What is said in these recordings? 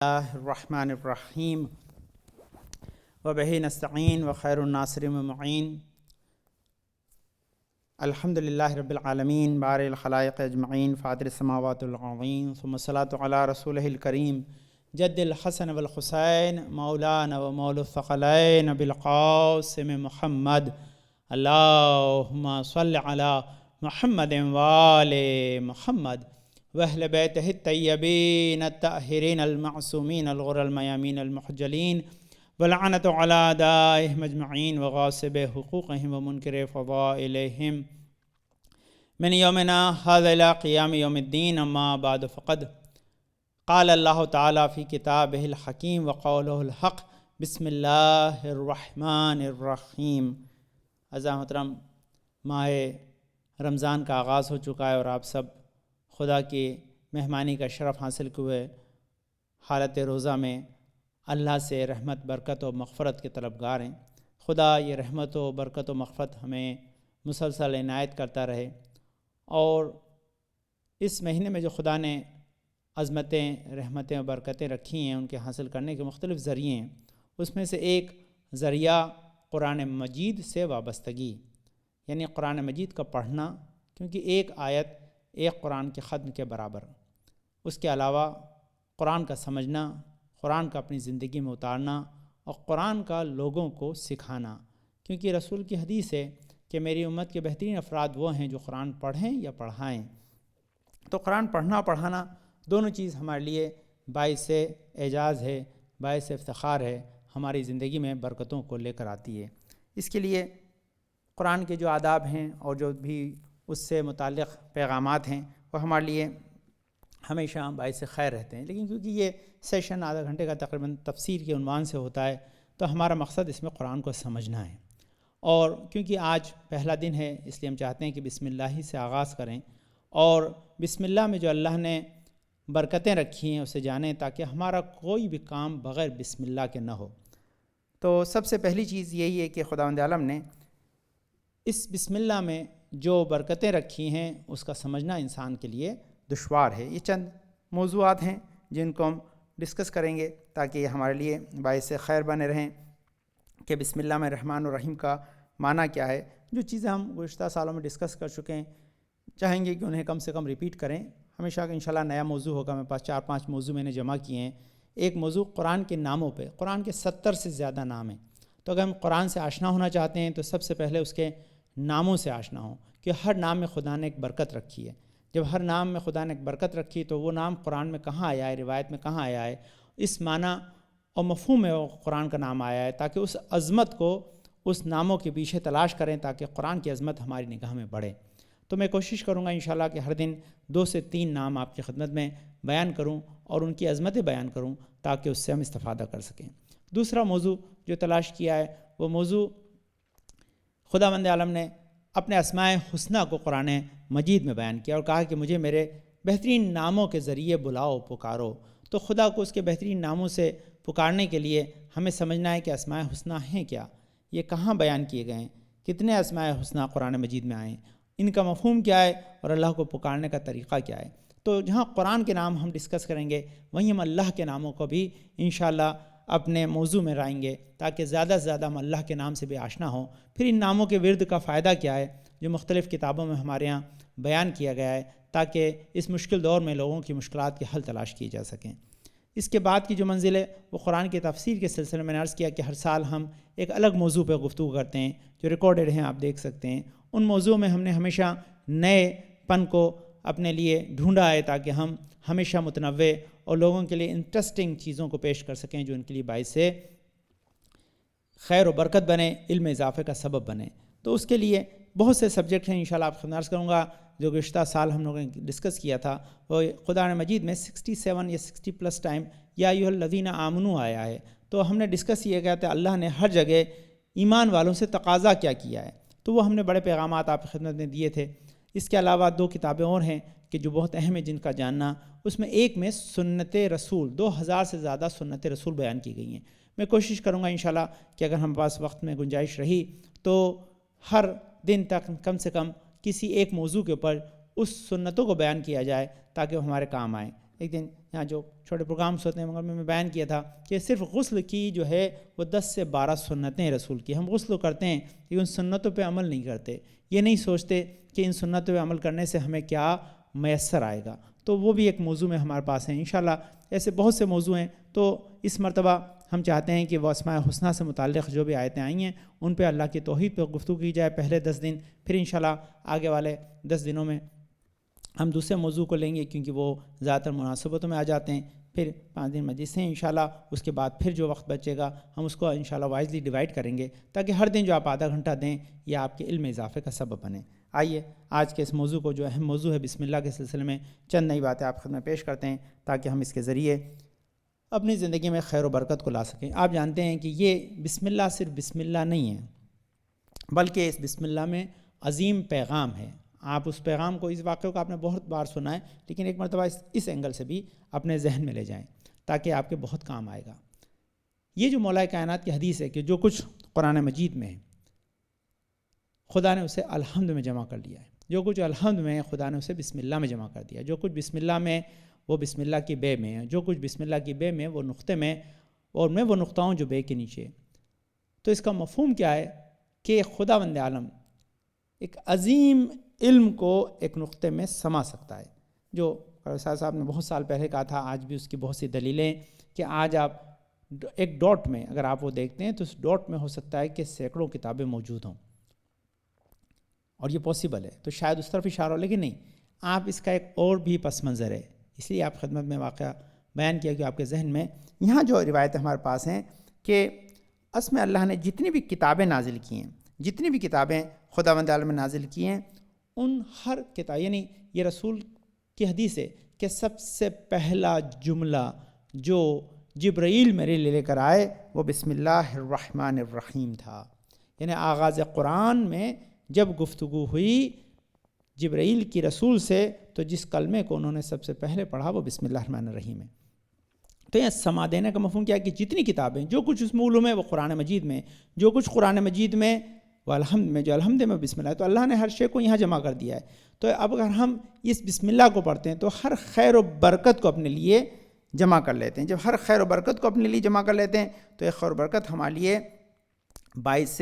الرحمن الرحیم وبہ نستعین وخیر الناصر ومعین الحمد للہ رب العالمین بارئ الخلائق اجمعین فاطر السماوات والارضین ثم الصلاۃ علی رسولہ الکریم جد الحسن والحسین مولانا و مولا الثقلین بالقاسم محمد اللہم صل علی محمد وآل محمد وأهل بيته الطيبين الطاهرين المعصومين الغر الميامين المحجلين ولعنة على أعدائهم أجمعين وغاصب حقوقهم ومنكر فضائلهم من يومنا هذا إلى قيام يوم الدين. أما بعد فقد قال الله تعالى في كتابه الحكيم وقوله الحق بسم الله الرحمن الرحيم. عزیز محترم، ماہ رمضان کا آغاز ہو چکا ہے اور آپ سب خدا کی مہمانی کا شرف حاصل ہوئے حالت روزہ میں اللہ سے رحمت، برکت و مغفرت کے طلبگار ہیں. خدا یہ رحمت و برکت و مغفرت ہمیں مسلسل عنایت کرتا رہے، اور اس مہینے میں جو خدا نے عظمتیں، رحمتیں و برکتیں رکھی ہیں، ان کے حاصل کرنے کے مختلف ذریعے ہیں. اس میں سے ایک ذریعہ قرآن مجید سے وابستگی، یعنی قرآن مجید کا پڑھنا، کیونکہ ایک آیت ایک قرآن کے ختم کے برابر. اس کے علاوہ قرآن کا سمجھنا، قرآن کا اپنی زندگی میں اتارنا اور قرآن کا لوگوں کو سکھانا، کیونکہ رسول کی حدیث ہے کہ میری امت کے بہترین افراد وہ ہیں جو قرآن پڑھیں یا پڑھائیں. تو قرآن پڑھنا پڑھانا دونوں چیز ہمارے لیے باعث اعجاز ہے، باعث افتخار ہے، ہماری زندگی میں برکتوں کو لے کر آتی ہے. اس کے لیے قرآن کے جو آداب ہیں اور جو بھی اس سے متعلق پیغامات ہیں وہ ہمارے لیے ہمیشہ باعث خیر رہتے ہیں. لیکن کیونکہ یہ سیشن آدھا گھنٹے کا تقریباً تفسیر کے عنوان سے ہوتا ہے، تو ہمارا مقصد اس میں قرآن کو سمجھنا ہے. اور کیونکہ آج پہلا دن ہے، اس لیے ہم چاہتے ہیں کہ بسم اللہ ہی سے آغاز کریں، اور بسم اللہ میں جو اللہ نے برکتیں رکھی ہیں اسے جانیں، تاکہ ہمارا کوئی بھی کام بغیر بسم اللہ کے نہ ہو. تو سب سے پہلی چیز یہی ہے کہ خداوند عالم نے اس بسم اللہ میں جو برکتیں رکھی ہیں اس کا سمجھنا انسان کے لیے دشوار ہے. یہ چند موضوعات ہیں جن کو ہم ڈسکس کریں گے تاکہ یہ ہمارے لیے باعث خیر بنے رہیں کہ بسم اللہ میں الرحمن الرحیم کا معنی کیا ہے. جو چیزیں ہم گزشتہ سالوں میں ڈسکس کر چکے ہیں، چاہیں گے کہ انہیں کم سے کم ریپیٹ کریں. ہمیشہ انشاءاللہ نیا موضوع ہوگا. میرے پاس 4-5 موضوع میں نے جمع کیے ہیں. ایک موضوع قرآن کے ناموں پہ. قرآن کے 70 سے زیادہ نام ہیں، تو اگر ہم قرآن سے آشنا ہونا چاہتے ہیں تو سب سے پہلے اس کے ناموں سے آشنا ہوں، کہ ہر نام میں خدا نے ایک برکت رکھی ہے. جب ہر نام میں خدا نے ایک برکت رکھی تو وہ نام قرآن میں کہاں آیا ہے، روایت میں کہاں آیا ہے، اس معنی اور مفہوم میں وہ قرآن کا نام آیا ہے، تاکہ اس عظمت کو اس ناموں کے پیچھے تلاش کریں، تاکہ قرآن کی عظمت ہماری نگاہ میں بڑھے. تو میں کوشش کروں گا انشاءاللہ کہ ہر دن 2 سے 3 نام آپ کی خدمت میں بیان کروں اور ان کی عظمتیں بیان کروں، تاکہ اس سے ہم استفادہ کر سکیں. دوسرا موضوع جو تلاش کیا ہے وہ موضوع خداوند عالم نے اپنے اسماء حسنہ کو قرآن مجید میں بیان کیا اور کہا کہ مجھے میرے بہترین ناموں کے ذریعے بلاؤ، پکارو. تو خدا کو اس کے بہترین ناموں سے پکارنے کے لیے ہمیں سمجھنا ہے کہ اسماء حسنہ ہیں کیا، یہ کہاں بیان کیے گئے ہیں، کتنے اسماء حسنہ قرآن مجید میں آئے ہیں، ان کا مفہوم کیا ہے اور اللہ کو پکارنے کا طریقہ کیا ہے. تو جہاں قرآن کے نام ہم ڈسکس کریں گے، وہیں ہم اللہ کے ناموں کو بھی انشاءاللہ اپنے موضوع میں لائیں گے، تاکہ زیادہ سے زیادہ ہم اللہ کے نام سے بھی آشنا ہوں. پھر ان ناموں کے ورد کا فائدہ کیا ہے، جو مختلف کتابوں میں ہمارے ہاں بیان کیا گیا ہے، تاکہ اس مشکل دور میں لوگوں کی مشکلات کے حل تلاش کیے جا سکیں. اس کے بعد کی جو منزل ہے وہ قرآن کی تفسیر کے سلسلے میں نے عرض کیا کہ ہر سال ہم ایک الگ موضوع پہ گفتگو کرتے ہیں، جو ریکارڈڈ ہیں، آپ دیکھ سکتے ہیں. ان موضوع میں ہم نے ہمیشہ نئے پن کو اپنے لیے ڈھونڈا ہے، تاکہ ہم ہمیشہ متنوع اور لوگوں کے لیے انٹرسٹنگ چیزوں کو پیش کر سکیں، جو ان کے لیے باعث خیر و برکت بنے، علم اضافے کا سبب بنے. تو اس کے لیے بہت سے سبجیکٹ ہیں، انشاءاللہ آپ خدمت کروں گا. جو گزشتہ سال ہم لوگوں نے ڈسکس کیا تھا وہ قرآن مجید میں 67 یا 60+ ٹائم یا ایھا الذین آمنوا آیا ہے. تو ہم نے ڈسکس یہ کیا تھا اللہ نے ہر جگہ ایمان والوں سے تقاضا کیا کیا ہے، تو وہ ہم نے بڑے پیغامات آپ کی خدمت میں دیے تھے. اس کے علاوہ 2 کتابیں اور ہیں کہ جو بہت اہم ہے، جن کا جاننا. اس میں ایک میں سنت رسول، 2000 سے زیادہ سنت رسول بیان کی گئی ہیں. میں کوشش کروں گا انشاءاللہ کہ اگر ہم پاس وقت میں گنجائش رہی تو ہر دن تک کم سے کم کسی ایک موضوع کے اوپر اس سنتوں کو بیان کیا جائے، تاکہ وہ ہمارے کام آئیں. ایک دن یہاں جو چھوٹے پروگرامس ہوتے ہیں مگر میں بیان کیا تھا کہ صرف غسل کی جو ہے وہ 10 سے 12 سنتیں رسول کی، ہم غسل کرتے ہیں لیکن ان سنتوں پہ عمل نہیں کرتے، یہ نہیں سوچتے کہ ان سنتوں پہ عمل کرنے سے ہمیں کیا میسر آئے گا، تو وہ بھی ایک موضوع میں ہمارے پاس ہیں انشاءاللہ۔ ایسے بہت سے موضوع ہیں، تو اس مرتبہ ہم چاہتے ہیں کہ وہ اسماء الحسنہ سے متعلق جو بھی آیتیں آئی ہیں ان پہ اللہ کی توحید پہ گفتگو کی جائے پہلے 10 دن، پھر انشاءاللہ آگے والے 10 دنوں میں ہم دوسرے موضوع کو لیں گے کیونکہ وہ زیادہ تر مناسبتوں میں آ جاتے ہیں، پھر 5 دن مجلس ہیں انشاءاللہ، اس کے بعد پھر جو وقت بچے گا ہم اس کو انشاءاللہ وائزلی ڈیوائڈ کریں گے تاکہ ہر دن جو آپ آدھا گھنٹہ دیں یہ آپ کے علم اضافے کا سبب بنے۔ آئیے آج کے اس موضوع کو جو اہم موضوع ہے بسم اللہ کے سلسلے میں چند نئی باتیں آپ خدمت پیش کرتے ہیں تاکہ ہم اس کے ذریعے اپنی زندگی میں خیر و برکت کو لا سکیں۔ آپ جانتے ہیں کہ یہ بسم اللہ صرف بسم اللہ نہیں ہے بلکہ اس بسم اللہ میں عظیم پیغام ہے۔ آپ اس پیغام کو، اس واقعے کو آپ نے بہت بار سنا ہے لیکن ایک مرتبہ اس اینگل سے بھی اپنے ذہن میں لے جائیں تاکہ آپ کے بہت کام آئے گا۔ یہ جو مولا کائنات کی حدیث ہے کہ جو کچھ قرآن مجید میں ہے خدا نے اسے الحمد میں جمع کر لیا ہے، جو کچھ الحمد میں ہے خدا نے اسے بسم اللہ میں جمع کر دیا، جو کچھ بسم اللہ میں وہ بسم اللہ کی بے میں ہے، جو کچھ بسم اللہ کی بے میں وہ نقطے میں، اور میں وہ نقطہ ہوں جو بے کے نیچے۔ تو اس کا مفہوم کیا ہے کہ خداوند عالم ایک عظیم علم کو ایک نقطے میں سما سکتا ہے، جو صاحب نے بہت سال پہلے کہا تھا، آج بھی اس کی بہت سی دلیلیں ہیں کہ آج آپ ایک ڈاٹ میں اگر آپ وہ دیکھتے ہیں تو اس ڈاٹ میں ہو سکتا ہے کہ سینکڑوں کتابیں موجود ہوں، اور یہ پاسبل ہے، تو شاید اس طرف اشارہ ہو، لیکن نہیں، آپ اس کا ایک اور بھی پس منظر ہے، اس لیے آپ خدمت میں واقعہ بیان کیا کہ آپ کے ذہن میں یہاں جو روایتیں ہمارے پاس ہیں کہ اس میں اللہ نے جتنی بھی کتابیں نازل کی ہیں، جتنی بھی کتابیں خداوند عالم نے نازل کی ہیں، ان ہر کتاب، یعنی یہ رسول کی حدیث ہے کہ سب سے پہلا جملہ جو جبرائیل میرے لیے لے کر آئے وہ بسم اللہ الرحمن الرحیم تھا، یعنی آغاز قرآن میں جب گفتگو ہوئی جبرائیل کی رسول سے تو جس کلمے کو انہوں نے سب سے پہلے پڑھا وہ بسم اللہ الرحمن الرحیم ہے۔ تو یہ سما دینے کا مفہوم کیا ہے کہ جتنی کتابیں، جو کچھ اس میں علوم ہے وہ قرآن مجید میں، جو کچھ قرآن مجید میں وہ الحمد میں، جو الحمد میں بسم اللہ ہے، تو اللہ نے ہر شے کو یہاں جمع کر دیا ہے۔ تو اب اگر ہم اس بسم اللہ کو پڑھتے ہیں تو ہر خیر و برکت کو اپنے لیے جمع کر لیتے ہیں۔ جب ہر خیر و برکت کو اپنے لیے جمع کر لیتے ہیں تو ایک خیر و برکت ہمارے لیے باعث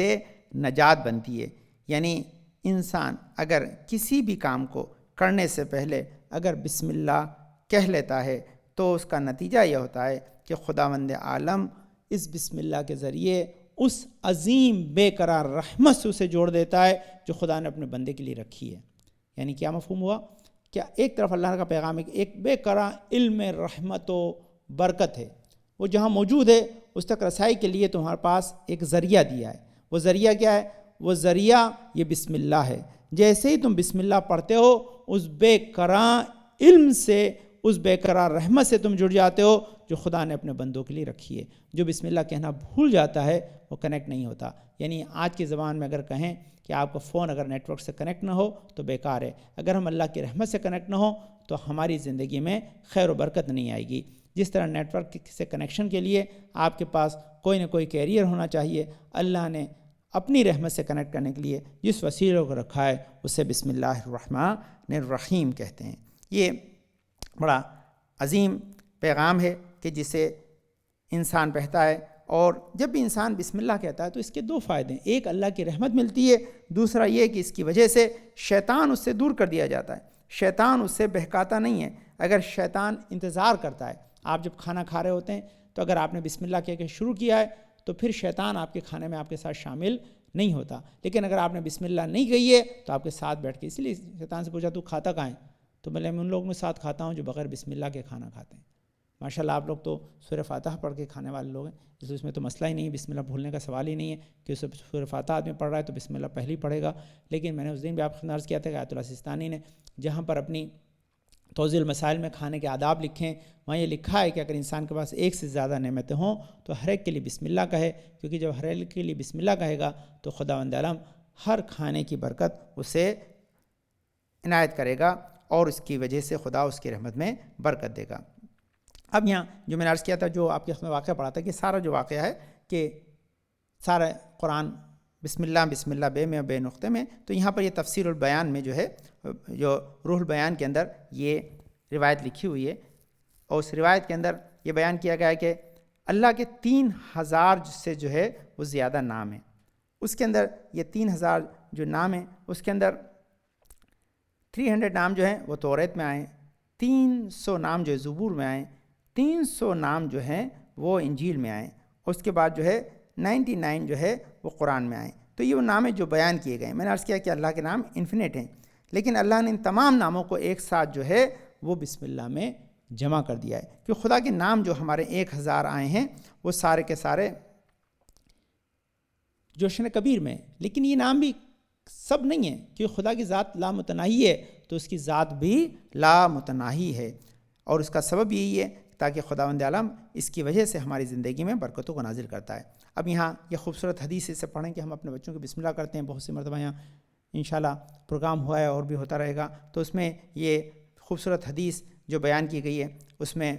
نجات بنتی ہے۔ یعنی انسان اگر کسی بھی کام کو کرنے سے پہلے اگر بسم اللہ کہہ لیتا ہے تو اس کا نتیجہ یہ ہوتا ہے کہ خداوند عالم اس بسم اللہ کے ذریعے اس عظیم بے قرار رحمت سے اسے جوڑ دیتا ہے جو خدا نے اپنے بندے کے لیے رکھی ہے۔ یعنی کیا مفہوم ہوا؟ کیا ایک طرف اللہ کا پیغام ہے کہ ایک بے قرار علم رحمت و برکت ہے، وہ جہاں موجود ہے اس تک رسائی کے لیے تمہارے پاس ایک ذریعہ دیا ہے۔ وہ ذریعہ کیا ہے؟ وہ ذریعہ یہ بسم اللہ ہے۔ جیسے ہی تم بسم اللہ پڑھتے ہو اس بے قرار علم سے، اس بے قرار رحمت سے تم جڑ جاتے ہو جو خدا نے اپنے بندوں کے لیے رکھی ہے۔ جو بسم اللہ کہنا بھول جاتا ہے وہ کنیکٹ نہیں ہوتا۔ یعنی آج کی زبان میں اگر کہیں کہ آپ کا فون اگر نیٹ ورک سے کنیکٹ نہ ہو تو بیکار ہے، اگر ہم اللہ کی رحمت سے کنیکٹ نہ ہو تو ہماری زندگی میں خیر و برکت نہیں آئے گی۔ جس طرح نیٹ ورک سے کنیکشن کے لیے آپ کے پاس کوئی نہ کوئی کیریئر ہونا چاہیے، اللہ نے اپنی رحمت سے کنیکٹ کرنے کے لیے جس وسیلے کو رکھا ہے اسے بسم اللہ الرحمن الرحیم کہتے ہیں۔ یہ بڑا عظیم پیغام ہے کہ جسے انسان پڑھتا ہے، اور جب بھی انسان بسم اللہ کہتا ہے تو اس کے دو فائدے ہیں، ایک اللہ کی رحمت ملتی ہے، دوسرا یہ کہ اس کی وجہ سے شیطان اس سے دور کر دیا جاتا ہے، شیطان اس سے بہکاتا نہیں ہے۔ اگر شیطان انتظار کرتا ہے، آپ جب کھانا کھا رہے ہوتے ہیں تو اگر آپ نے بسم اللہ کہہ کے شروع کیا ہے تو پھر شیطان آپ کے کھانے میں آپ کے ساتھ شامل نہیں ہوتا، لیکن اگر آپ نے بسم اللہ نہیں کہی ہے تو آپ کے ساتھ بیٹھ کے، اس لیے شیطان سے پوچھا تو کھاتا کہاں ہے؟ تو میں ان لوگوں کے ساتھ کھاتا ہوں جو بغیر بسم اللہ کے کھانا کھاتے ہیں۔ ماشاءاللہ آپ لوگ تو سورہ فاتحہ پڑھ کے کھانے والے لوگ ہیں، اس لیے اس میں تو مسئلہ ہی نہیں ہے، بسم اللہ بھولنے کا سوال ہی نہیں ہے کہ اس سورہ فاتحہ آدمی پڑھ رہا ہے تو بسم اللہ پہلے ہی پڑھے گا۔ لیکن میں نے اس دن بھی آپ کو عرض کیا تھا کہ آیت اللہ سستانی نے جہاں پر اپنی توضیح المسائل میں کھانے کے آداب لکھیں، وہاں یہ لکھا ہے کہ اگر انسان کے پاس ایک سے زیادہ نعمتیں ہوں تو ہر ایک کے لیے بسم اللہ کہے، کیونکہ جب ہر ایک کے لیے بسم اللہ کہے گا تو خداوند عالم ہر کھانے کی برکت اسے عنایت کرے گا اور اس کی وجہ سے خدا اس کی رحمت میں برکت دے گا۔ اب یہاں جو میں نے عرض کیا تھا، جو آپ کے اس میں واقعہ پڑھا تھا کہ سارا جو واقعہ ہے کہ سارا قرآن بسم اللہ بے میں بے نقطے میں، تو یہاں پر یہ تفسیر البیان میں جو ہے، جو روح البیان کے اندر یہ روایت لکھی ہوئی ہے اور اس روایت کے اندر یہ بیان کیا گیا ہے کہ اللہ کے 3000 سے جو ہے وہ زیادہ نام ہیں. اس کے اندر یہ 3000 جو نام ہیں اس کے اندر 300 نام جو ہیں وہ توریت میں آئے, 300 نام جو ہے زبور میں آئے, 300 نام جو ہیں وہ انجیل میں آئے, اس کے بعد جو ہے 99 جو ہے وہ قرآن میں آئے. تو یہ وہ نام ہیں جو بیان کیے گئے. میں نے عرض کیا کہ اللہ کے نام انفینٹ ہیں, لیکن اللہ نے ان تمام ناموں کو ایک ساتھ جو ہے وہ بسم اللہ میں جمع کر دیا ہے. کہ خدا کے نام جو ہمارے 1000 آئے ہیں وہ سارے کے سارے جوشن کبیر میں, لیکن یہ نام بھی سب نہیں ہیں, کہ خدا کی ذات لامتناہی ہے تو اس کی ذات بھی لامتناہی ہے, اور اس کا سبب یہی ہے تاکہ خداوند عالم اس کی وجہ سے ہماری زندگی میں برکتوں کو نازل کرتا ہے. اب یہاں یہ خوبصورت حدیث سے پڑھیں کہ ہم اپنے بچوں کو بسم اللہ کرتے ہیں, بہت سی مرتبہ یہاں انشاءاللہ پروگرام ہوا ہے اور بھی ہوتا رہے گا, تو اس میں یہ خوبصورت حدیث جو بیان کی گئی ہے اس میں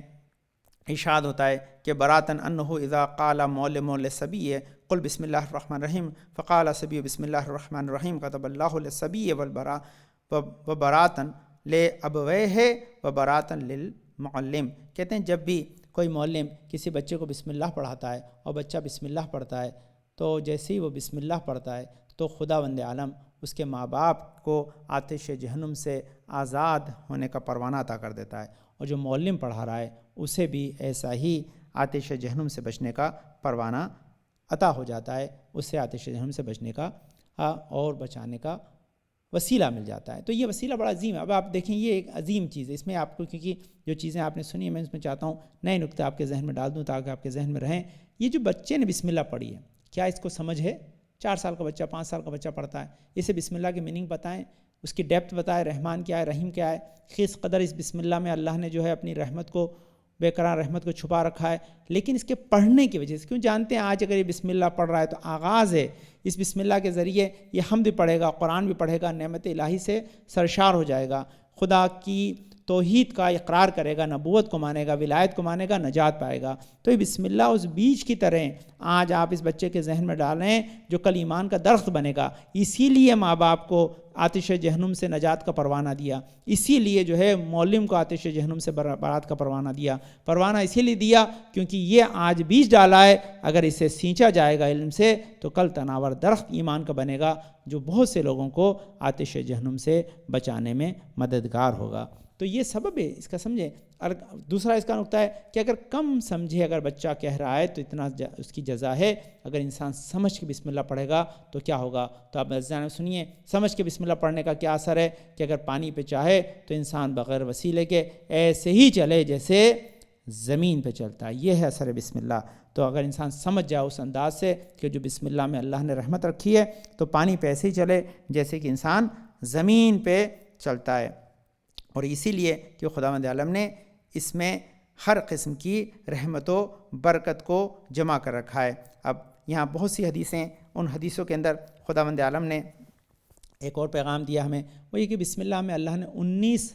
ارشاد ہوتا ہے کہ براتن انہو اذا قال معلم للصبی قل بسم اللہ الرحمن الرحیم فقال صبی بسم اللہ الرحمن الرحیم كتب اللہ للصبی وبراتن لابویہ وبراتن للمعلم. کہتے ہیں جب بھی کوئی معلم کسی بچے کو بسم اللہ پڑھاتا ہے اور بچہ بسم اللہ پڑھتا ہے, تو جیسے ہی وہ بسم اللہ پڑھتا ہے تو خداوند عالم اس کے ماں باپ کو آتش جہنم سے آزاد ہونے کا پروانہ عطا کر دیتا ہے, اور جو معلم پڑھا رہا ہے اسے بھی ایسا ہی آتش جہنم سے بچنے کا پروانہ عطا ہو جاتا ہے, اس سے آتش جہنم سے بچنے کا اور بچانے کا وسیلہ مل جاتا ہے. تو یہ وسیلہ بڑا عظیم ہے. اب آپ دیکھیں یہ ایک عظیم چیز ہے, اس میں آپ کو کیونکہ جو چیزیں آپ نے سنی ہیں میں اس میں چاہتا ہوں نئے نکتے آپ کے ذہن میں ڈال دوں تاکہ آپ کے ذہن میں رہیں. یہ جو بچے نے بسم اللہ پڑھی ہے, کیا اس کو سمجھ ہے؟ 4 سال کا بچہ 5 سال کا بچہ پڑھتا ہے, اسے بسم اللہ کی میننگ بتائیں, اس کی ڈیپتھ بتائیں, رحمان کیا ہے, رحیم کیا ہے, کس قدر اس بسم اللہ میں اللہ نے جو ہے اپنی رحمت کو بے قرار رحمت کو چھپا رکھا ہے. لیکن اس کے پڑھنے کی وجہ سے, کیوں جانتے ہیں آج اگر یہ بسم اللہ پڑھ رہا ہے تو آغاز ہے, اس بسم اللہ کے ذریعے یہ حمد بھی پڑھے گا, قرآن بھی پڑھے گا, نعمت الہی سے سرشار ہو جائے گا, خدا کی توحید کا اقرار کرے گا, نبوت کو مانے گا, ولایت کو مانے گا, نجات پائے گا. تو یہ بسم اللہ اس بیج کی طرح آج آپ اس بچے کے ذہن میں ڈالیں جو کل ایمان کا درخت بنے گا. اسی لیے ماں باپ کو آتش جہنم سے نجات کا پروانہ دیا, اسی لیے جو ہے معلم کو آتش جہنم سے برات کا پروانہ دیا. پروانہ اسی لیے دیا کیونکہ یہ آج بیج ڈالا ہے, اگر اسے سینچا جائے گا علم سے تو کل تناور درخت ایمان کا بنے گا جو بہت سے لوگوں کو آتش جہنم سے بچانے میں مددگار ہوگا. تو یہ سبب ہے اس کا, سمجھیں. اور دوسرا اس کا نقطہ ہے کہ اگر کم سمجھے اگر بچہ کہہ رہا ہے تو اتنا اس کی جزا ہے, اگر انسان سمجھ کے بسم اللہ پڑھے گا تو کیا ہوگا. تو آپ سنیے سمجھ کے بسم اللہ پڑھنے کا کیا اثر ہے کہ اگر پانی پہ چاہے تو انسان بغیر وسیلے کے ایسے ہی چلے جیسے زمین پہ چلتا ہے, یہ ہے اثر بسم اللہ. تو اگر انسان سمجھ جائے اس انداز سے کہ جو بسم اللہ میں اللہ نے رحمت رکھی ہے تو پانی پہ ایسے ہی چلے جیسے کہ انسان زمین پہ چلتا ہے. اور اسی لیے کہ خداوند عالم نے اس میں ہر قسم کی رحمت و برکت کو جمع کر رکھا ہے. اب یہاں بہت سی حدیثیں, ان حدیثوں کے اندر خداوند عالم نے ایک اور پیغام دیا ہمیں, وہ یہ کہ بسم اللہ میں اللہ نے 19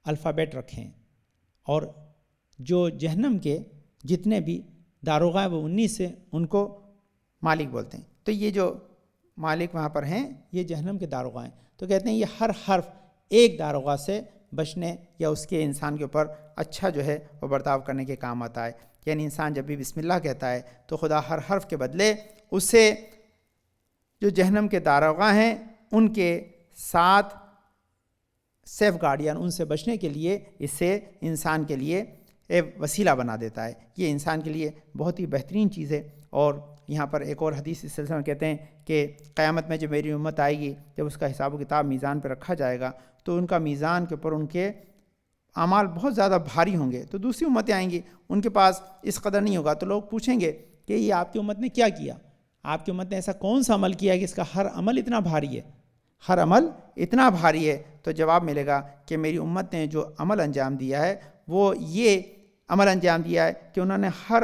الفابیٹ رکھے ہیں, اور جو جہنم کے جتنے بھی داروغہ ہیں وہ 19 سے ان کو مالک بولتے ہیں. تو یہ جو مالک وہاں پر ہیں یہ جہنم کے داروغہ ہیں. تو کہتے ہیں یہ ہر حرف ایک داروغہ سے بچنے یا اس کے انسان کے اوپر اچھا جو ہے وہ برتاؤ کرنے کے کام آتا ہے. یعنی انسان جب بھی بسم اللہ کہتا ہے تو خدا ہر حرف کے بدلے اسے جو جہنم کے داروغہ ہیں ان کے ساتھ سیف گارڈین, ان سے بچنے کے لیے اسے انسان کے لیے ایک وسیلہ بنا دیتا ہے. یہ انسان کے لیے بہت ہی بہترین چیز ہے. اور یہاں پر ایک اور حدیث اس سلسلے میں کہتے ہیں کہ قیامت میں جب میری امت آئے گی, جب اس کا حساب و کتاب میزان پہ رکھا جائے گا تو ان کا میزان کے اوپر ان کے اعمال بہت زیادہ بھاری ہوں گے. تو دوسری امتیں آئیں گی, ان کے پاس اس قدر نہیں ہوگا. تو لوگ پوچھیں گے کہ یہ آپ کی امت نے کیا کیا, آپ کی امت نے ایسا کون سا عمل کیا ہے کہ اس کا ہر عمل اتنا بھاری ہے, ہر عمل اتنا بھاری ہے. تو جواب ملے گا کہ میری امت نے جو عمل انجام دیا ہے وہ یہ عمل انجام دیا ہے کہ انہوں نے ہر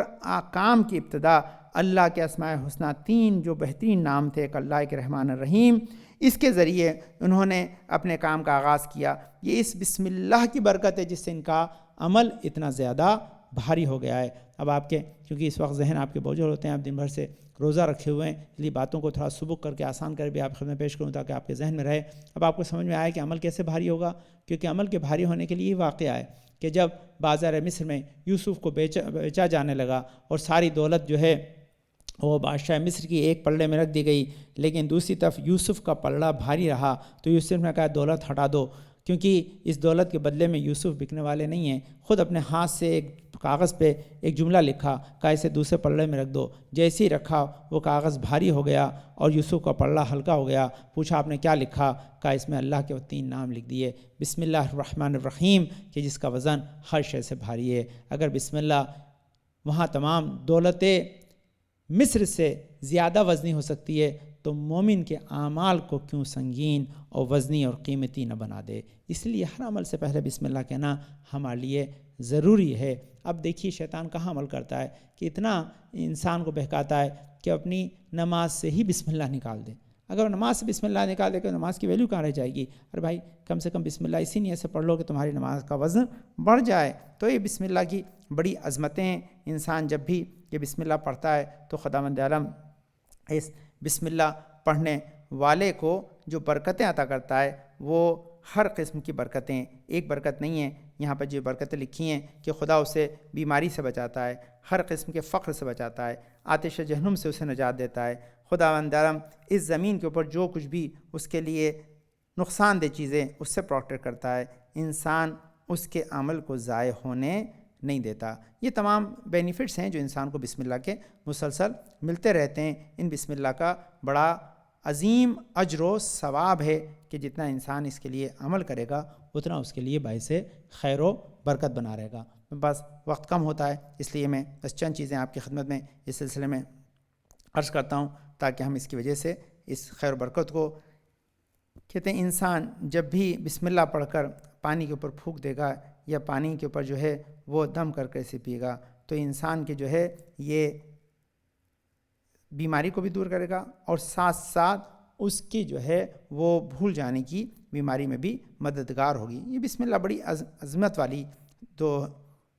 کام کی ابتدا اللہ کے اسماء الحسنہ 3 جو بہترین نام تھے, ایک اللہ ایک رحمان الرحیم, اس کے ذریعے انہوں نے اپنے کام کا آغاز کیا. یہ اس بسم اللہ کی برکت ہے جس سے ان کا عمل اتنا زیادہ بھاری ہو گیا ہے. اب آپ کے کیونکہ اس وقت ذہن آپ کے بوجھل ہوتے ہیں, آپ دن بھر سے روزہ رکھے ہوئے ہیں, اس لیے باتوں کو تھوڑا سبک کر کے آسان کر بھی آپ خدمت پیش کروں تاکہ آپ کے ذہن میں رہے. اب آپ کو سمجھ میں آیا کہ عمل کیسے بھاری ہوگا, کیونکہ عمل کے بھاری ہونے کے لیے یہ واقعہ ہے کہ جب بازار مصر میں یوسف کو بیچا جانے لگا اور ساری دولت جو ہے وہ بادشاہ مصر کی ایک پلڑے میں رکھ دی گئی، لیکن دوسری طرف یوسف کا پلڑا بھاری رہا، تو یوسف نے کہا دولت ہٹا دو، کیونکہ اس دولت کے بدلے میں یوسف بکنے والے نہیں ہیں۔ خود اپنے ہاتھ سے ایک کاغذ پہ ایک جملہ لکھا، کہا اسے دوسرے پلڑے میں رکھ دو۔ جیسے ہی رکھا وہ کاغذ بھاری ہو گیا اور یوسف کا پلڑا ہلکا ہو گیا۔ پوچھا آپ نے کیا لکھا؟ کہا اس میں اللہ کے 3 نام لکھ دیے، بسم اللہ الرحمن الرحیم، کہ جس کا وزن ہر شے سے بھاری ہے۔ اگر بسم اللہ وہاں تمام دولت مصر سے زیادہ وزنی ہو سکتی ہے تو مومن کے اعمال کو کیوں سنگین اور وزنی اور قیمتی نہ بنا دے۔ اس لیے ہر عمل سے پہلے بسم اللہ کہنا ہمارے لیے ضروری ہے۔ اب دیکھیے شیطان کہاں عمل کرتا ہے کہ اتنا انسان کو بہکاتا ہے کہ اپنی نماز سے ہی بسم اللہ نکال دے۔ اگر نماز سے بسم اللہ نکال دے تو نماز کی ویلیو کہاں رہ جائے گی؟ ارے بھائی کم سے کم بسم اللہ اسی نیت سے پڑھ لو کہ تمہاری نماز کا وزن بڑھ جائے۔ تو یہ بسم اللہ کی بڑی عظمتیں ہیں۔ انسان جب بھی یہ بسم اللہ پڑھتا ہے تو خداوند عالم اس بسم اللہ پڑھنے والے کو جو برکتیں عطا کرتا ہے وہ ہر قسم کی برکتیں، ایک برکت نہیں ہے یہاں پر جو برکتیں لکھی ہیں کہ خدا اسے بیماری سے بچاتا ہے، ہر قسم کے فقر سے بچاتا ہے، آتش جہنم سے اسے نجات دیتا ہے۔ خداوند عالم اس زمین کے اوپر جو کچھ بھی اس کے لیے نقصان دہ چیزیں اس سے پروٹیکٹ کرتا ہے، انسان اس کے عمل کو ضائع ہونے نہیں دیتا۔ یہ تمام بینیفٹس ہیں جو انسان کو بسم اللہ کے مسلسل ملتے رہتے ہیں۔ ان بسم اللہ کا بڑا عظیم اجر و ثواب ہے کہ جتنا انسان اس کے لیے عمل کرے گا اتنا اس کے لیے باعث خیر و برکت بنا رہے گا۔ بس وقت کم ہوتا ہے اس لیے میں بس چند چیزیں آپ کی خدمت میں اس سلسلے میں عرض کرتا ہوں تاکہ ہم اس کی وجہ سے اس خیر و برکت کو، کہتے ہیں انسان جب بھی بسم اللہ پڑھ کر پانی کے اوپر پھونک دے گا یا پانی کے اوپر جو ہے وہ دم کر کے اسے پی گا تو انسان کے جو ہے یہ بیماری کو بھی دور کرے گا اور ساتھ ساتھ اس کی جو ہے وہ بھول جانے کی بیماری میں بھی مددگار ہوگی۔ یہ بسم اللہ بڑی عظمت والی تو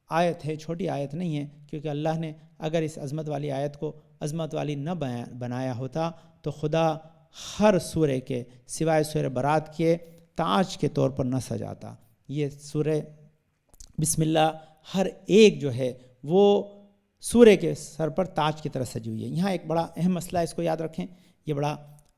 آیت ہے، چھوٹی آیت نہیں ہے، کیونکہ اللہ نے اگر اس عظمت والی آیت کو عظمت والی نہ بنایا ہوتا تو خدا ہر سورہ کے سوائے سورہ برات کے تاج کے طور پر نہ سجاتا۔ یہ سورہ بسم اللہ ہر ایک جو ہے وہ سورہ کے سر پر تاج کی طرح سجی ہوئی ہے۔ یہاں ایک بڑا اہم مسئلہ ہے، اس کو یاد رکھیں، یہ بڑا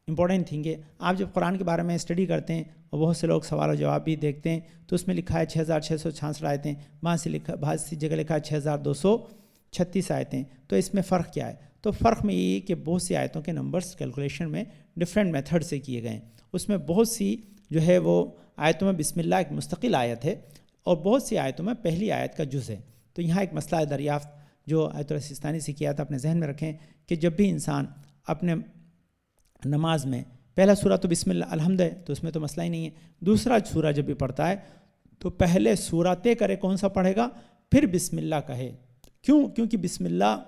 امپورٹنٹ تھنگ ہے۔ آپ جب قرآن کے بارے میں اسٹڈی کرتے ہیں اور بہت سے لوگ سوال و جواب بھی دیکھتے ہیں تو اس میں لکھا ہے 6666 آیتیں، وہاں سے لکھا بہت سی جگہ لکھا ہے 6236 آیتیں۔ تو اس میں فرق کیا ہے؟ تو فرق میں یہ کہ بہت سی آیتوں کے نمبرز کیلکولیشن میں ڈفرینٹ میتھڈ سے کیے گئے ہیں۔ اس میں بہت سی جو ہے وہ آیتوں میں بسم اللہ ایک مستقل آیت ہے اور بہت سی آیتوں میں پہلی آیت کا جز ہے۔ تو یہاں ایک مسئلہ دریافت جو آیت السیستانی سے کیا تھا اپنے ذہن میں رکھیں کہ جب بھی انسان اپنے نماز میں پہلا سورہ تو بسم اللہ الحمد ہے تو اس میں تو مسئلہ ہی نہیں ہے، دوسرا سورہ جب بھی پڑھتا ہے تو پہلے سورہ طے کرے کون سا پڑھے گا، پھر بسم اللہ کہے۔ کیونکہ بسم اللہ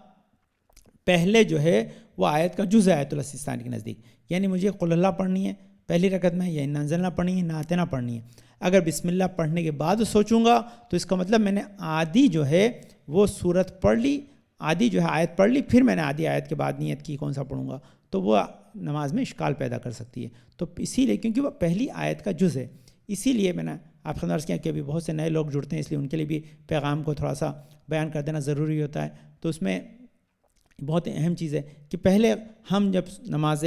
پہلے جو ہے وہ آیت کا جز ہے آیت السیستانی کے نزدیک، یعنی مجھے قل اللہ پڑھنی ہے پہلی رکعت میں یا انا انزلنا پڑھنی ہے نہ آتنا پڑھنی ہے۔ اگر بسم اللہ پڑھنے کے بعد سوچوں گا تو اس کا مطلب میں نے آدھی جو ہے وہ سورت پڑھ لی، آدھی جو ہے آیت پڑھ لی، پھر میں نے آدھی آیت کے بعد نیت کی کون سا پڑھوں گا، تو وہ نماز میں اشکال پیدا کر سکتی ہے۔ تو اسی لیے کیونکہ وہ پہلی آیت کا جز ہے، اسی لیے میں نے آپ کو عرض کیا کہ ابھی بہت سے نئے لوگ جڑتے ہیں، اس لیے ان کے لیے بھی پیغام کو تھوڑا سا بیان کر دینا ضروری ہوتا ہے۔ تو اس میں بہت اہم چیز ہے کہ پہلے ہم جب نماز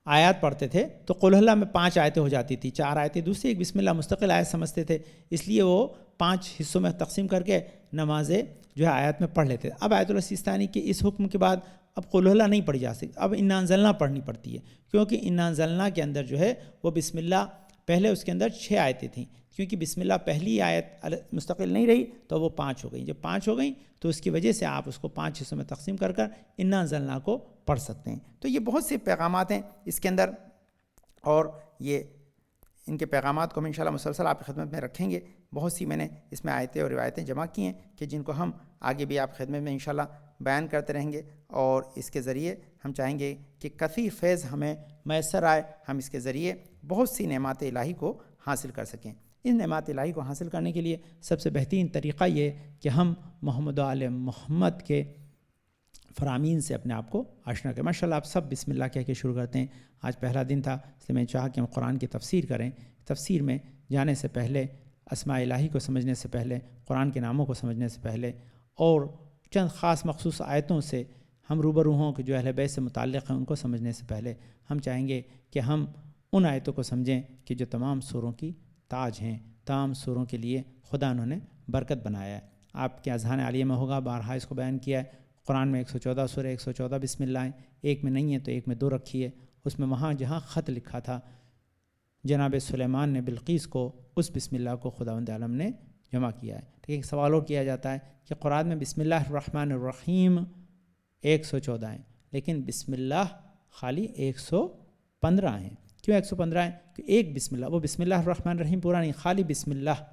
آیات پڑھتے تھے تو قل اللہ میں 5 آیتیں ہو جاتی تھی، 4 آیتیں دوسری ایک بسم اللہ مستقل آیت سمجھتے تھے، اس لیے وہ 5 حصوں میں تقسیم کر کے نمازیں جو ہے آیات میں پڑھ لیتے۔ اب آیت السیستانی کے اس حکم کے بعد اب قل اللہ نہیں پڑھی جا سکتی، اب انا انزلنا پڑھنی پڑتی ہے، کیونکہ انا انزلنا کے اندر جو ہے وہ بسم اللہ پہلے اس کے اندر 6 آیتیں تھیں، کیونکہ بسم اللہ پہلی آیت مستقل نہیں رہی تو وہ 5 ہو گئیں، جب 5 ہو گئیں تو اس کی وجہ سے آپ اس کو 5 حصوں میں تقسیم کر کر انا انزلنا کو پڑھ سکتے ہیں۔ تو یہ بہت سے پیغامات ہیں اس کے اندر، اور یہ ان کے پیغامات کو ہم انشاءاللہ مسلسل آپ کی خدمت میں رکھیں گے۔ بہت سی میں نے اس میں آیتیں اور روایتیں جمع کی ہیں کہ جن کو ہم آگے بھی آپ کی خدمت میں انشاءاللہ بیان کرتے رہیں گے، اور اس کے ذریعے ہم چاہیں گے کہ کثیر فیض ہمیں میسر آئے، ہم اس کے ذریعے بہت سی نعمات الہی کو حاصل کر سکیں۔ ان نعمات الہی کو حاصل کرنے کے لیے سب سے بہترین طریقہ یہ کہ ہم محمد و آل محمد کے فرامین سے اپنے آپ کو آشنا کریں۔ ماشاءاللہ آپ سب بسم اللہ کہہ کے شروع کرتے ہیں، آج پہلا دن تھا اس لیے میں چاہا کہ ہم قرآن کی تفسیر کریں۔ تفسیر میں جانے سے پہلے اسماء الہی کو سمجھنے سے پہلے، قرآن کے ناموں کو سمجھنے سے پہلے، اور چند خاص مخصوص آیتوں سے ہم روبرو ہوں کہ جو اہل بیت سے متعلق ہیں، ان کو سمجھنے سے پہلے ہم چاہیں گے کہ ہم ان آیتوں کو سمجھیں کہ جو تمام سوروں کی تاج ہیں، تمام سوروں کے لیے خدا انہوں نے برکت بنایا ہے۔ آپ کے اذہان عالیہ میں ہوگا، بارہا اس کو بیان کیا ہے، قرآن میں 114 سورہ 114 بسم اللہ ہیں، ایک میں نہیں ہے تو ایک میں 2 رکھی ہے۔ اس میں وہاں جہاں خط لکھا تھا جناب سلیمان نے بلقیس کو، اس بسم اللہ کو خداوند عالم نے جمع کیا ہے۔ ایک سوال اور کیا جاتا ہے کہ قرآن میں بسم اللہ الرحمن الرحیم 114 ہیں، لیکن بسم اللہ خالی 115 ہیں۔ کیوں 115 ہیں؟ کہ ایک بسم اللہ، وہ بسم اللہ الرحمن الرحیم پورا نہیں، خالی بسم اللہ،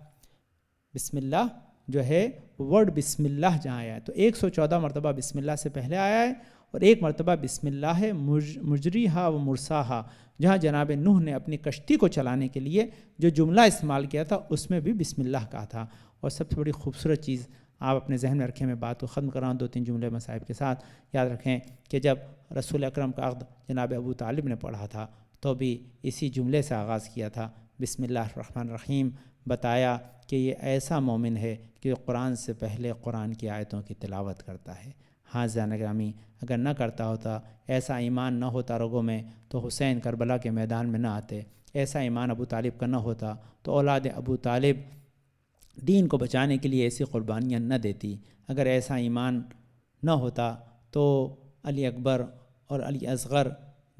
بسم اللہ جو ہے ورڈ بسم اللہ جہاں آیا ہے تو 114 مرتبہ بسم اللہ سے پہلے آیا ہے، اور ایک مرتبہ بسم اللہ ہے مجریہا و مرساہا، جہاں جناب نوح نے اپنی کشتی کو چلانے کے لیے جو جملہ استعمال کیا تھا اس میں بھی بسم اللہ کہا تھا۔ اور سب سے بڑی خوبصورت چیز آپ اپنے ذہن میں رکھیں، میں بات کو ختم کراؤں 2-3 جملے مصائب کے ساتھ، یاد رکھیں کہ جب رسول اکرم کا عقد جناب ابو طالب نے پڑھا تھا تو بھی اسی جملے سے آغاز کیا تھا، بسم اللہ الرحمن الرحیم۔ بتایا کہ یہ ایسا مومن ہے کہ جو قرآن سے پہلے قرآن کی آیتوں کی تلاوت کرتا ہے۔ ہاں زین گرامی، اگر نہ کرتا ہوتا، ایسا ایمان نہ ہوتا رگوں میں تو حسین کربلا کے میدان میں نہ آتے، ایسا ایمان ابو طالب کا نہ ہوتا تو اولاد ابو طالب دین کو بچانے کے لیے ایسی قربانیاں نہ دیتی، اگر ایسا ایمان نہ ہوتا تو علی اکبر اور علی اصغر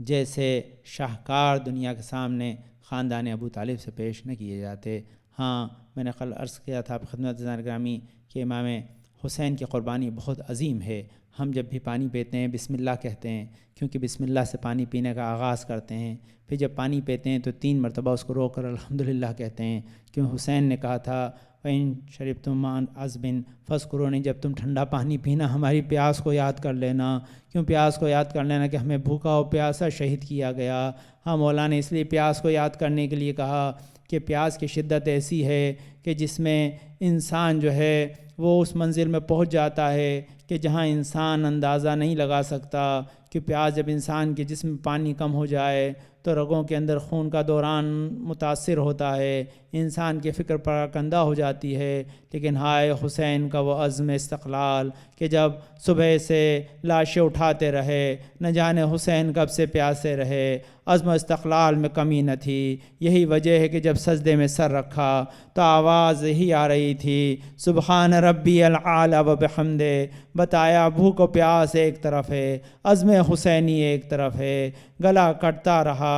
جیسے شاہکار دنیا کے سامنے خاندان ابو طالب سے پیش نہ کیے جاتے۔ ہاں میں نے کل عرض کیا تھا آپ خدمت گرامی کہ امام حسین کی قربانی بہت عظیم ہے۔ ہم جب بھی پانی پیتے ہیں بسم اللہ کہتے ہیں، کیونکہ بسم اللہ سے پانی پینے کا آغاز کرتے ہیں، پھر جب پانی پیتے ہیں تو 3 مرتبہ اس کو روک کر الحمدللہ کہتے ہیں، کیوں حسین نے کہا تھا وَإِن شَرِبْتُم عَنْ عَذْبٍ فَاذْكُرُونِي، جب تم ٹھنڈا پانی پینا ہماری پیاس کو یاد کر لینا، کیوں پیاس کو یاد کر لینا کہ ہمیں بھوکا اور پیاسا شہید کیا گیا۔ ہاں مولا نے اس لیے پیاس کو یاد کرنے کے لیے کہا کہ پیاس کی شدت ایسی ہے کہ جس میں انسان جو ہے وہ اس منزل میں پہنچ جاتا ہے کہ جہاں انسان اندازہ نہیں لگا سکتا کہ پیاس جب انسان کے جسم میں پانی کم ہو جائے تو رگوں کے اندر خون کا دوران متاثر ہوتا ہے، انسان کی فکر پراکندہ ہو جاتی ہے۔ لیکن ہائے حسین کا وہ عزم استقلال کہ جب صبح سے لاشیں اٹھاتے رہے، نہ جانے حسین کب سے پیاسے رہے، عزم و استقلال میں کمی نہ تھی۔ یہی وجہ ہے کہ جب سجدے میں سر رکھا تو آواز ہی آ رہی تھی سبحان ربی العالی و بحمدہ۔ بتایا بھوک و پیاس ایک طرف ہے، عزم حسینی ایک طرف ہے، گلا کٹتا رہا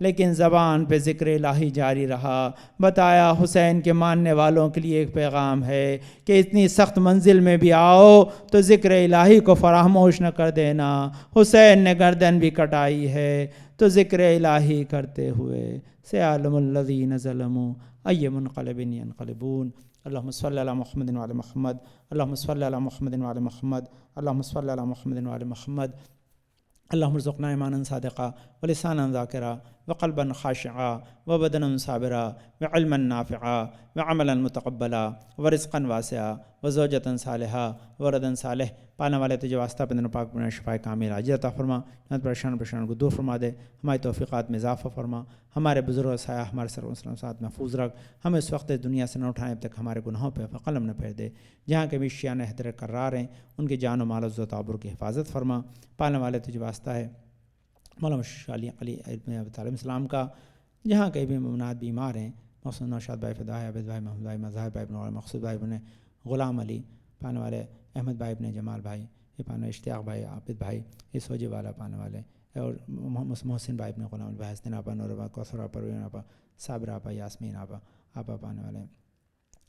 لیکن زبان پہ ذکر الہی جاری رہا۔ بتایا حسین کے ماننے والوں کے لیے ایک پیغام ہے کہ اتنی سخت منزل میں بھی آؤ تو ذکر الہی کو فراموش نہ کر دینا۔ حسین نے گردن بھی کٹائی ہے تو ذکر الہی کرتے ہوئے سیعلم الذین ظلموا ای منقلب ینقلبون۔ اللہم صلی علی محمد وعلی محمد، اللہم صلی علی محمد وعلی محمد، اللہم صلی علی محمد وعلی محمد۔ اللہم ارزقنا ایمانا صادقا ولسانا ذاکرا وقلبا خاشعا وبدنا صابرا وعلما نافعا وعملا متقبلا ورزقا واسعا وزوجتا صالحا وردا صالح۔ پالنے والے تجھے واسطہ پندن پاک بنا شفائے کامل عاجل عطا فرما، پریشان کو دور فرما دے، ہماری توفیقات میں اضافہ فرما، ہمارے بزرگ سایہ ہمارے سر وسلم ساتھ محفوظ رکھ، ہمیں اس وقت اس دنیا سے نہ اٹھائیں اب تک ہمارے گناہوں پہ قلم نہ پھیر دے، جہاں کے بھی شیعہ حیدر کرار ہیں ان کی جان و مال و تعبر کی حفاظت فرما۔ پالنے والے تجھے واسطہ ہے مولانا علی ابن ابی طالب السلام کا، جہاں کہیں بھی ممنات بیمار ہیں، محسن نوشاد بھائی فدائے، عابد بھائی محمد بھائی مظاہر بھائی ابن مقصود بھائی ابن غلام علی، پانے والے احمد بھائی ابن جمال بھائی، یہ پانے اشتیاق بھائی، عابد بھائی، یہ سوجی والا پانے والے، اور محسن بھائی ابن غلام بھائی، حسن آپا، نور آپا، کوثر آپا، پروین آپا، صابر آپا، یاسمین آپا پانے والے،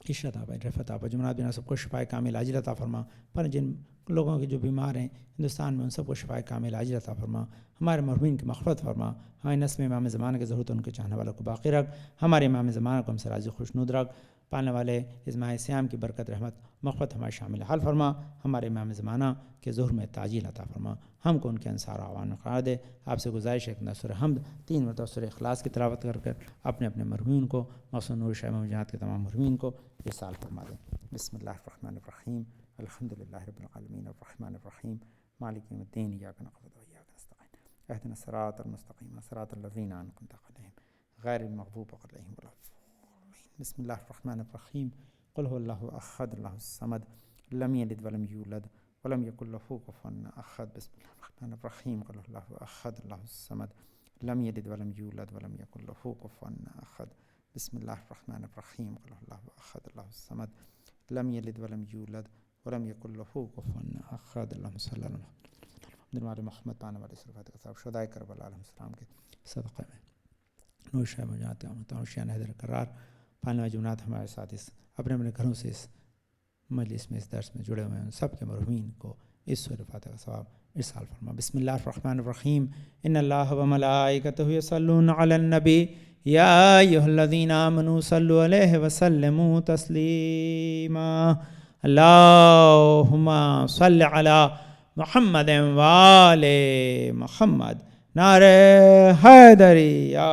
عشرت آپا، رفت آپا، جمنات بنا سب کو شفائے کامل عاجل عطا فرما۔ پر جن لوگوں کے جو بیمار ہیں ہندوستان میں ان سب کو شفائے کامل عاجل عطا فرما، ہمارے مرحومین کی مغفرت فرما، ہمارے نسل امام زمانہ کی ضرورت ان کے چاہنے والوں کو باقی رکھ، ہمارے امام زمانہ کو ہم سے راضی خوشنود رکھ، پالنے والے اس ماہ صیام کی برکت رحمت مغفرت ہمارے شامل حال فرما، ہمارے امام زمانہ کے ظہر میں تعجیل عطا فرما، ہم کو ان کے انصار اعوان قرار دے۔ آپ سے گزارش ہے کہ سورہ حمد 3 مرتبہ سورہ اخلاص کی تلاوت کر کر اپنے اپنے مرحومین کو، موسم نور شاہ امام جہاد کے تمام مرحومین کو وصال فرما دیں۔ بسم اللہ الرحمن الرحیم، الحمد للہ رب العالمین الرحمن الرحیم مالک یوم الدین، ایاک نعبد و ایاک نستعین، اہدنا الصراط المستقیم صراط الذین انعمت علیہم غیر المغضوب علیہم ولا الضالین۔ بسم اللہ الرحمن الرحیم قل هو اللہ احد اللہ الصمد لم یلد ولم یولد ولم یکن له کفوا احد بسم اللہ الرحمن الرحیم قل هو اللہ احد اللہ الصمد لم یلد ولم یولد ولم یکن له کفوا احد بسم اللہ الرحمن الرحیم قل هو اللہ احد اللہ الصمد لم یلد ولم یولد ولم یکن له کفوا احد اللہم صلی اللہ علیہ محمد پانے والے صرفات کا صاحب شہدائے کربلا علیہ السلام کے صدقہ میں نوشہ مجاعت توشیان حیدر قرار پانے والے جمنات ہمارے ساتھ اس اپنے اپنے گھروں سے اس مجلس میں اس درس میں جڑے ہوئے ہیں سب کے مرحومین کو اس سورۃ فاتحہ کا ثواب ارسال فرما بسم اللہ الرحمن الرحیم ان اللہ وملائکتہ یصلون علی النبی یا ایھا الذین آمنوا صلوا علیہ وسلموا تسلیما اللہم صل علی محمد وآل محمد نعرہ حیدری یا